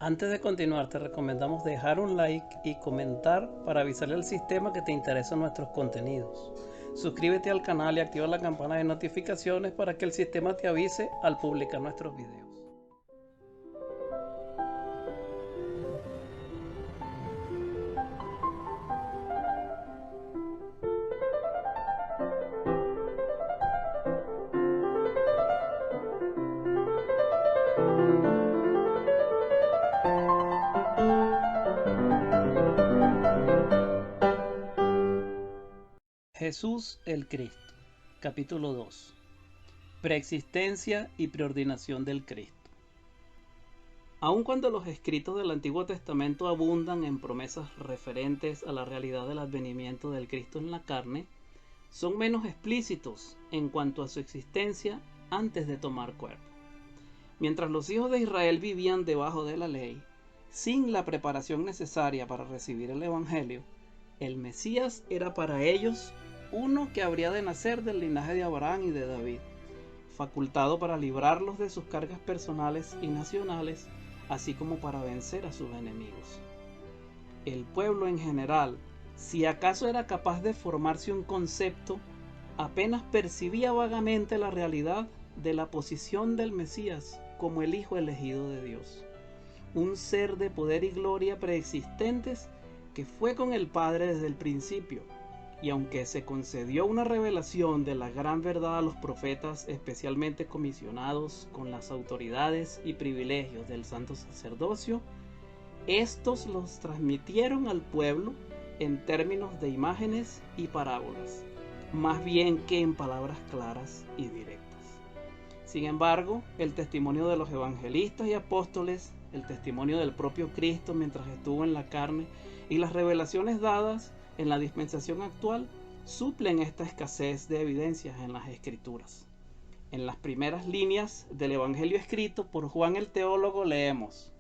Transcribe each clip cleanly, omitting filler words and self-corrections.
Antes de continuar, te recomendamos dejar un like y comentar para avisarle al sistema que te interesan nuestros contenidos. Suscríbete al canal y activa la campana de notificaciones para que el sistema te avise al publicar nuestros videos. Jesús el Cristo. Capítulo 2. Preexistencia y preordinación del Cristo. Aun cuando los escritos del Antiguo Testamento abundan en promesas referentes a la realidad del advenimiento del Cristo en la carne, son menos explícitos en cuanto a su existencia antes de tomar cuerpo. Mientras los hijos de Israel vivían debajo de la ley, sin la preparación necesaria para recibir el Evangelio, el Mesías era para ellos uno que habría de nacer del linaje de Abraham y de David, facultado para librarlos de sus cargas personales y nacionales, así como para vencer a sus enemigos. El pueblo en general, si acaso era capaz de formarse un concepto, apenas percibía vagamente la realidad de la posición del Mesías como el Hijo elegido de Dios, un ser de poder y gloria preexistentes que fue con el Padre desde el principio, y aunque se concedió una revelación de la gran verdad a los profetas especialmente comisionados con las autoridades y privilegios del santo sacerdocio, estos los transmitieron al pueblo en términos de imágenes y parábolas, más bien que en palabras claras y directas. Sin embargo, el testimonio de los evangelistas y apóstoles, el testimonio del propio Cristo mientras estuvo en la carne y las revelaciones dadas en la dispensación actual suplen esta escasez de evidencias en las Escrituras. En las primeras líneas del Evangelio escrito por Juan el teólogo leemos: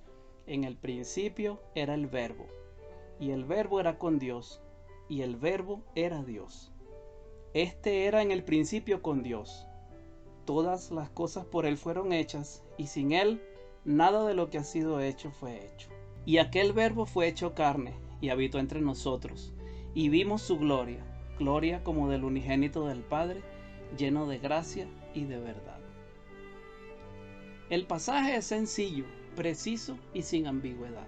en el principio era el Verbo, y el Verbo era con Dios, y el Verbo era Dios. Este era en el principio con Dios. Todas las cosas por Él fueron hechas, y sin Él nada de lo que ha sido hecho fue hecho. Y aquel Verbo fue hecho carne, y habitó entre nosotros, y vimos su gloria, gloria como del unigénito del Padre, lleno de gracia y de verdad. El pasaje es sencillo, preciso y sin ambigüedad.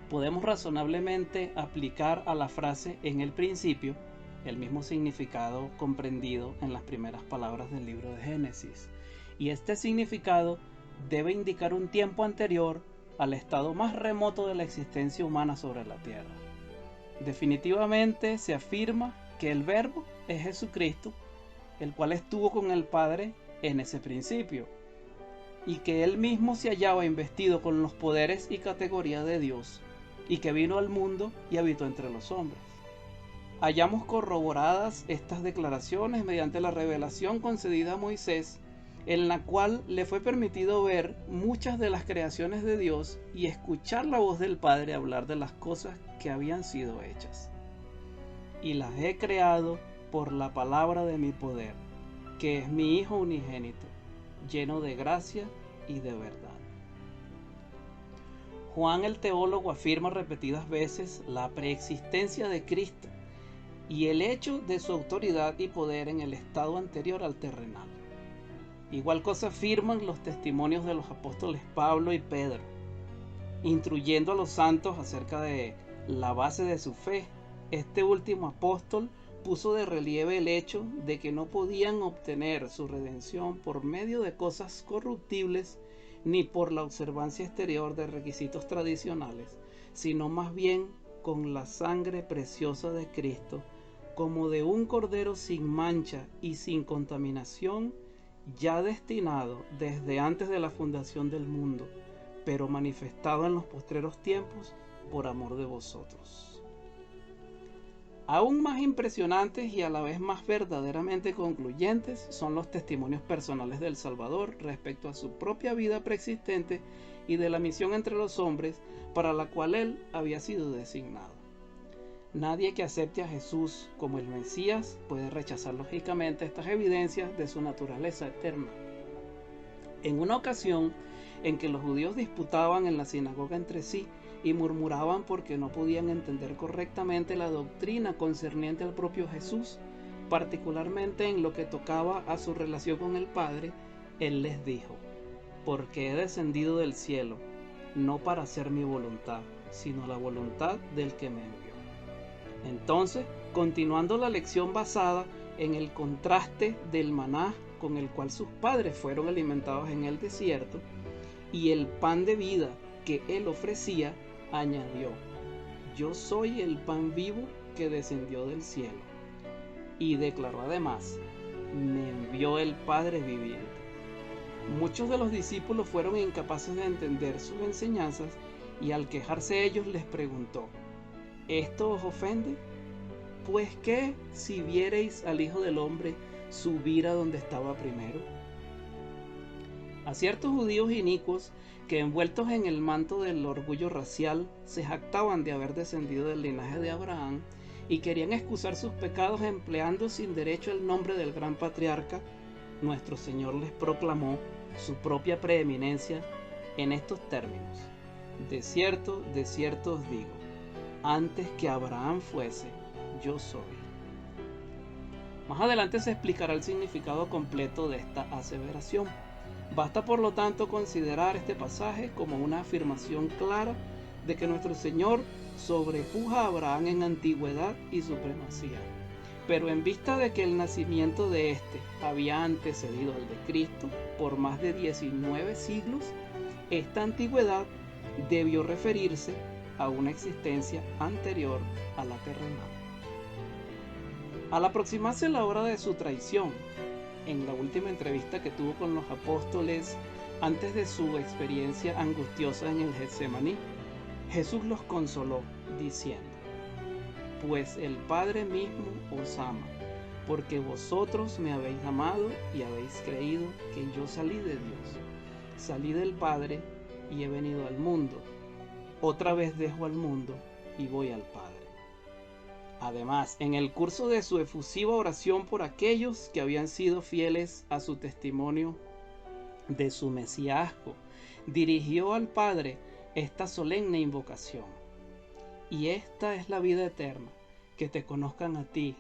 Podemos razonablemente aplicar a la frase en el principio el mismo significado comprendido en las primeras palabras del libro de Génesis, y este significado debe indicar un tiempo anterior al estado más remoto de la existencia humana sobre la tierra. Definitivamente se afirma que el Verbo es Jesucristo, el cual estuvo con el Padre en ese principio, y que Él mismo se hallaba investido con los poderes y categorías de Dios, y que vino al mundo y habitó entre los hombres. Hallamos corroboradas estas declaraciones mediante la revelación concedida a Moisés, en la cual le fue permitido ver muchas de las creaciones de Dios y escuchar la voz del Padre hablar de las cosas que habían sido hechas. Y las he creado por la palabra de mi poder, que es mi Hijo unigénito, lleno de gracia y de verdad. Juan el teólogo afirma repetidas veces la preexistencia de Cristo y el hecho de su autoridad y poder en el estado anterior al terrenal. Igual cosa afirman los testimonios de los apóstoles Pablo y Pedro, instruyendo a los santos acerca de la base de su fe. Este último apóstol puso de relieve el hecho de que no podían obtener su redención por medio de cosas corruptibles ni por la observancia exterior de requisitos tradicionales, sino más bien con la sangre preciosa de Cristo, como de un cordero sin mancha y sin contaminación, ya destinado desde antes de la fundación del mundo, pero manifestado en los postreros tiempos por amor de vosotros. Aún más impresionantes y a la vez más verdaderamente concluyentes son los testimonios personales del Salvador respecto a su propia vida preexistente y de la misión entre los hombres para la cual Él había sido designado. Nadie que acepte a Jesús como el Mesías puede rechazar lógicamente estas evidencias de su naturaleza eterna. En una ocasión, en que los judíos disputaban en la sinagoga entre sí y murmuraban porque no podían entender correctamente la doctrina concerniente al propio Jesús, particularmente en lo que tocaba a su relación con el Padre, él les dijo: porque he descendido del cielo, no para hacer mi voluntad, sino la voluntad del que me envió. Entonces, continuando la lección basada en el contraste del maná con el cual sus padres fueron alimentados en el desierto y el pan de vida que él ofrecía, añadió: yo soy el pan vivo que descendió del cielo. Y declaró además: me envió el Padre viviente. Muchos de los discípulos fueron incapaces de entender sus enseñanzas y al quejarse ellos les preguntó: ¿esto os ofende? Pues qué si viereis al Hijo del Hombre subir a donde estaba primero. A ciertos judíos inicuos que, envueltos en el manto del orgullo racial, se jactaban de haber descendido del linaje de Abraham y querían excusar sus pecados empleando sin derecho el nombre del gran patriarca, nuestro Señor les proclamó su propia preeminencia en estos términos: de cierto os digo, antes que Abraham fuese, yo soy. Más adelante se explicará el significado completo de esta aseveración. Basta por lo tanto considerar este pasaje como una afirmación clara de que nuestro Señor sobrepuja a Abraham en antigüedad y supremacía. Pero en vista de que el nacimiento de éste había antecedido al de Cristo por más de 19 siglos, esta antigüedad debió referirse a una existencia anterior a la terrenal. Al aproximarse la hora de su traición, en la última entrevista que tuvo con los apóstoles antes de su experiencia angustiosa en el Getsemaní, Jesús los consoló diciendo: pues el Padre mismo os ama, porque vosotros me habéis amado y habéis creído que yo salí de Dios. Salí del Padre y he venido al mundo. Otra vez dejo al mundo y voy al Padre. Además, en el curso de su efusiva oración por aquellos que habían sido fieles a su testimonio de su mesiasco, dirigió al Padre esta solemne invocación: y esta es la vida eterna, que te conozcan a ti,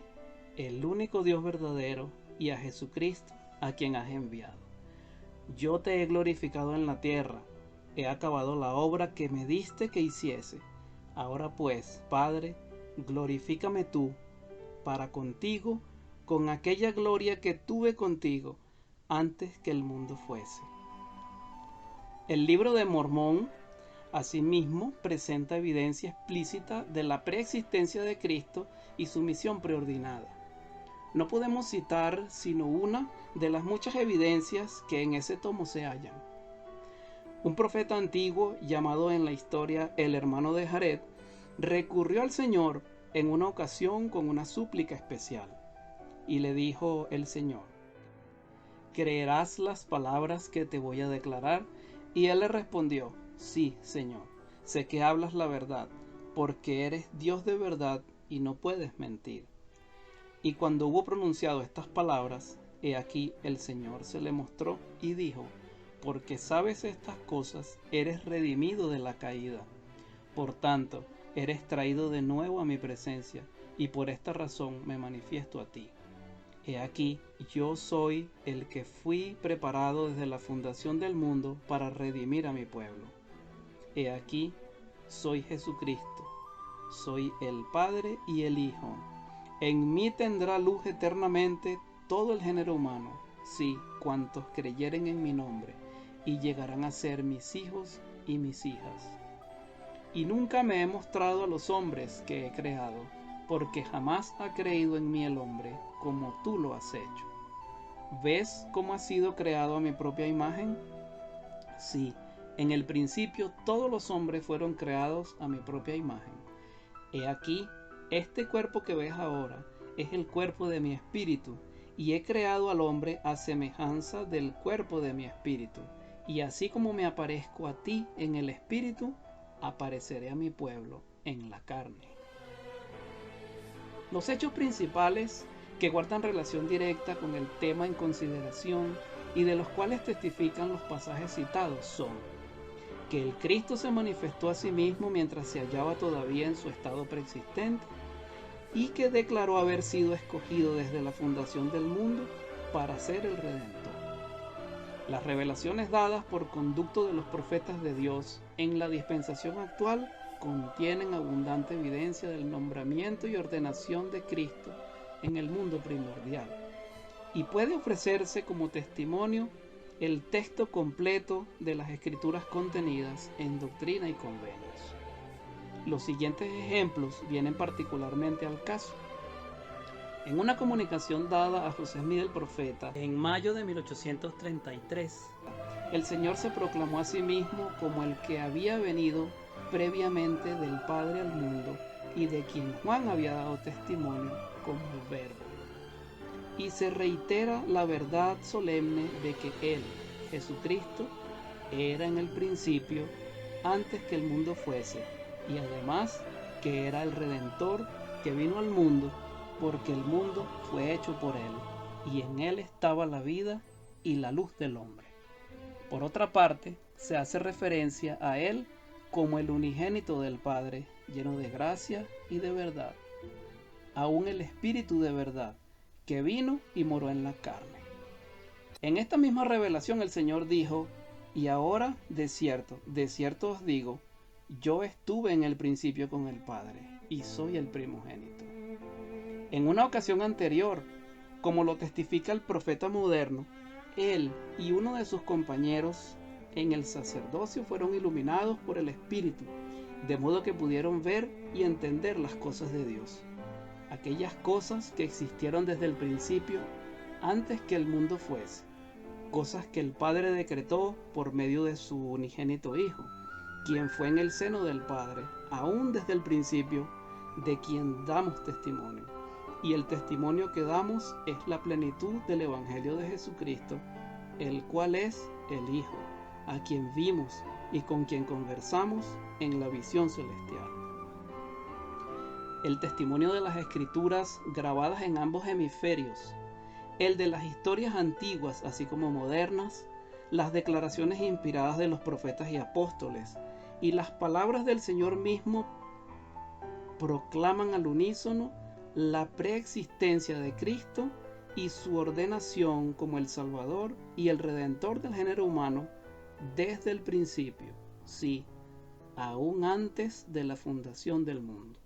el único Dios verdadero, y a Jesucristo, a quien has enviado. Yo te he glorificado en la tierra, he acabado la obra que me diste que hiciese. Ahora pues, Padre, glorifícame tú, para contigo, con aquella gloria que tuve contigo antes que el mundo fuese. El libro de Mormón, asimismo, presenta evidencia explícita de la preexistencia de Cristo y su misión preordinada. No podemos citar sino una de las muchas evidencias que en ese tomo se hallan. Un profeta antiguo, llamado en la historia el hermano de Jared, recurrió al Señor en una ocasión con una súplica especial, y le dijo el Señor: ¿creerás las palabras que te voy a declarar? Y él le respondió: sí, Señor, sé que hablas la verdad, porque eres Dios de verdad y no puedes mentir. Y cuando hubo pronunciado estas palabras, he aquí el Señor se le mostró y dijo: porque sabes estas cosas, eres redimido de la caída. Por tanto, eres traído de nuevo a mi presencia, y por esta razón me manifiesto a ti. He aquí, yo soy el que fui preparado desde la fundación del mundo para redimir a mi pueblo. He aquí, soy Jesucristo, soy el Padre y el Hijo. En mí tendrá luz eternamente todo el género humano, sí, cuantos creyeren en mi nombre, y llegarán a ser mis hijos y mis hijas. Y nunca me he mostrado a los hombres que he creado, porque jamás ha creído en mí el hombre como tú lo has hecho. ¿Ves cómo ha sido creado a mi propia imagen? Sí, en el principio todos los hombres fueron creados a mi propia imagen. He aquí, este cuerpo que ves ahora es el cuerpo de mi espíritu, y he creado al hombre a semejanza del cuerpo de mi espíritu. Y así como me aparezco a ti en el espíritu, apareceré a mi pueblo en la carne. Los hechos principales que guardan relación directa con el tema en consideración y de los cuales testifican los pasajes citados son: que el Cristo se manifestó a sí mismo mientras se hallaba todavía en su estado preexistente y que declaró haber sido escogido desde la fundación del mundo para ser el Redentor. Las revelaciones dadas por conducto de los profetas de Dios en la dispensación actual contienen abundante evidencia del nombramiento y ordenación de Cristo en el mundo primordial, y puede ofrecerse como testimonio el texto completo de las escrituras contenidas en Doctrina y Convenios. Los siguientes ejemplos vienen particularmente al caso. En una comunicación dada a José Smith el profeta en mayo de 1833, el Señor se proclamó a sí mismo como el que había venido previamente del Padre al mundo y de quien Juan había dado testimonio como el Verbo. Y se reitera la verdad solemne de que Él, Jesucristo, era en el principio, antes que el mundo fuese, y además que era el Redentor que vino al mundo, porque el mundo fue hecho por Él, y en Él estaba la vida y la luz del hombre. Por otra parte, se hace referencia a Él como el unigénito del Padre, lleno de gracia y de verdad, aún el Espíritu de verdad, que vino y moró en la carne. En esta misma revelación el Señor dijo: y ahora, de cierto os digo, yo estuve en el principio con el Padre, y soy el primogénito. En una ocasión anterior, como lo testifica el profeta moderno, él y uno de sus compañeros en el sacerdocio fueron iluminados por el Espíritu, de modo que pudieron ver y entender las cosas de Dios, aquellas cosas que existieron desde el principio, antes que el mundo fuese, cosas que el Padre decretó por medio de su unigénito Hijo, quien fue en el seno del Padre, aún desde el principio, de quien damos testimonio. Y el testimonio que damos es la plenitud del Evangelio de Jesucristo, el cual es el Hijo, a quien vimos y con quien conversamos en la visión celestial. El testimonio de las Escrituras grabadas en ambos hemisferios, el de las historias antiguas así como modernas, las declaraciones inspiradas de los profetas y apóstoles, y las palabras del Señor mismo proclaman al unísono la preexistencia de Cristo y su ordenación como el Salvador y el Redentor del género humano desde el principio, sí, aún antes de la fundación del mundo.